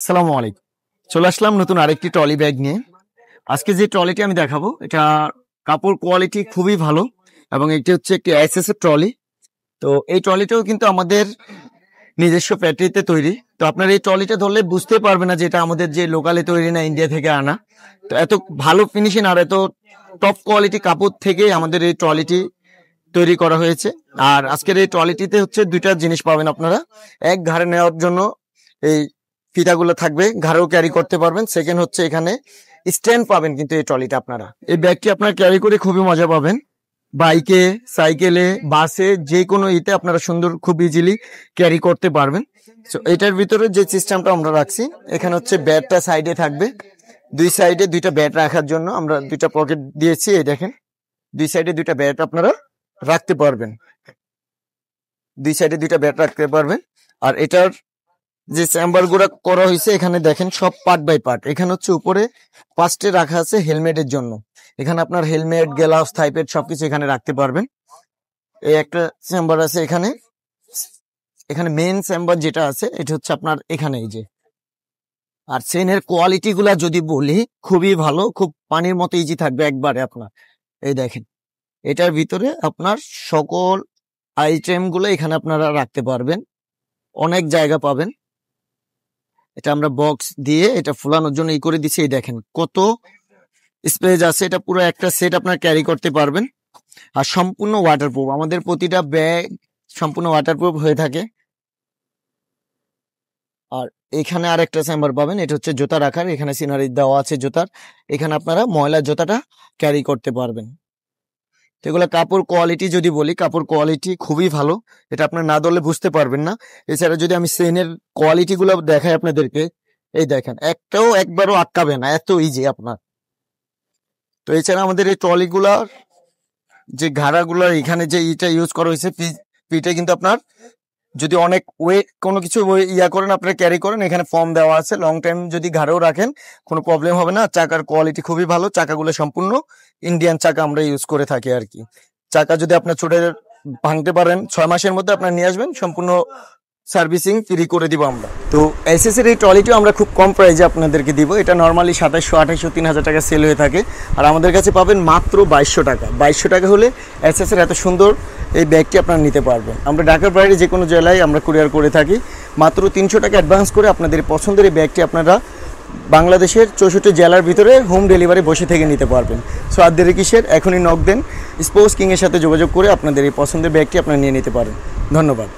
আসসালামু আলাইকুম। চলে আসলাম নতুন আরেকটি ট্রলি ব্যাগ নিয়ে। আজকে যে ট্রলিটি আমি দেখাবো এটা কাপড় কোয়ালিটি খুবই ভালো এবং এটি হচ্ছে একটি এসএস এর ট্রলি। তো এই ট্রলিটাও কিন্তু আমাদের নিজস্ব ফ্যাক্টরিতে তৈরি। তো আপনার এই ট্রলিটা ধরলে বুঝতে পারবে না যে এটা আমাদের যে লোকালে তৈরি না ইন্ডিয়া থেকে আনা। তো এত ভালো ফিনিশিং আর এত টপ কোয়ালিটি কাপড় থেকে আমাদের এই ট্রলিটি তৈরি করা হয়েছে। আর আজকের এই ট্রলিটিতে হচ্ছে দুইটা জিনিস পাবেন আপনারা। এক, ঘাড়ে নেওয়ার জন্য এই ফিতাগুলো থাকবে, ঘাড়েও ক্যারি করতে পারবেন। সেকেন্ড হচ্ছে এখানে স্ট্যান্ড পাবেন কিন্তু এই ট্রলিটা আপনারা। এই ব্যাগটি আপনারা ক্যারি করে খুবই মজা পাবেন। বাইকে, সাইকেলে, বাসে, যে কোনো ইতে আপনারা সুন্দর খুব ইজিলি ক্যারি করতে পারবেন। তো এটার ভিতরে যে সিস্টেমটা আমরা রাখছি, এখানে হচ্ছে ব্যাগটা সাইডে থাকবে। দুই সাইডে দুইটা ব্যাট রাখার জন্য আমরা দুইটা পকেট দিয়েছি। এই দেখেন, দুই সাইডে দুইটা ব্যাট আপনারা রাখতে পারবেন। দুই সাইডে দুইটা ব্যাট রাখতে পারবেন। আর এটার যে চেম্বার গুলা করা হয়েছে এখানে দেখেন সব পার্ট বাই পার্ট। এখানে হচ্ছে উপরে ফার্স্টে রাখা আছে হেলমেটের জন্য। এখানে আপনার হেলমেট, গ্লাভস, থাইপ্যাড সবকিছু এখানে রাখতে পারবেন। এই একটা চেম্বার আছে এখানে। এখানে মেইন চেম্বার যেটা আছে এটা হচ্ছে আপনার এখানে এই যে। আর চেনের কোয়ালিটি গুলা যদি বলি খুবই ভালো, খুব পানির মতো ইজি থাকবে একবারে আপনার। এই দেখেন, এটার ভিতরে আপনার সকল আইটেম গুলো এখানে আপনারা রাখতে পারবেন, অনেক জায়গা পাবেন। এটা আমরা বক্স দিয়ে এটা ফুলানোর জন্য ই করে দিচ্ছি। এই দেখেন কত স্পেস আছে, এটা পুরো একটা সেট আপনার ক্যারি করতে পারবেন। আর সম্পূর্ণ ওয়াটারপ্রুফ, আমাদের প্রতিটা ব্যাগ সম্পূর্ণ ওয়াটারপ্রুফ হয়ে থাকে। আর এখানে আর একটা চেম্বার পাবেন, এটা হচ্ছে জুতা রাখার। এখানে সিনারি দেওয়া আছে জুতার। এখানে আপনারা ময়লার জুতাটা ক্যারি করতে পারবেন। এগুলো কাপড় কোয়ালিটি যদি বলি, কাপড় কোয়ালিটি খুবই ভালো, এটা আপনার না ধরলে বুঝতে পারবেন না। এছাড়া যদি আমি চেনের কোয়ালিটি গুলো দেখাই আপনাদেরকে, এই দেখেন একবারও আটকাবে না, এত ইজি আপনার। তো এছাড়া আমাদের এই ট্রলি গুলার যে ঘাড়াগুলার এখানে যে ইটা ইউজ করা হয়েছে, পিঠে কিন্তু আপনার যদি অনেক ওয়েট কোনো কিছু করেন, আপনারা ক্যারি করেন, এখানে ফর্ম দেওয়া আছে। লং টাইম যদি ঘাড়েও রাখেন কোনো প্রবলেম হবে না। চাকার কোয়ালিটি খুবই ভালো, চাকাগুলো সম্পূর্ণ ইন্ডিয়ান চাকা আমরা ইউজ করে থাকি আর কি। চাকা যদি আপনার ছোট ভাঙতে পারেন 6 মাসের মধ্যে আপনার নিয়ে আসবেন, সম্পূর্ণ সার্ভিসিং ফ্রি করে দিব আমরা। তো এসএস এর এই ট্রলিটিও আমরা খুব কম প্রাইসে আপনাদেরকে দিব। এটা নর্মালি 2700, 2800, 3000 টাকা সেল হয়ে থাকে। আর আমাদের কাছে পাবেন মাত্র 2200 টাকা। 2200 টাকা হলে এসএস এর এত সুন্দর এই ব্যাগটি আপনারা নিতে পারবেন। আমরা ঢাকার বাইরে যে কোনো জেলায় আমরা কুরিয়ার করে থাকি। মাত্র 300 টাকা অ্যাডভান্স করে আপনাদের পছন্দের এই ব্যাগটি আপনারা বাংলাদেশের 64 জেলার ভিতরে হোম ডেলিভারি বসে থেকে নিতে পারবেন। সো আর দেরি কিসের, এখনই নক দেন। স্পোর্টস কিং এর সাথে যোগাযোগ করে আপনাদের এই পছন্দের ব্যাগটি আপনারা নিয়ে নিতে পারেন। ধন্যবাদ।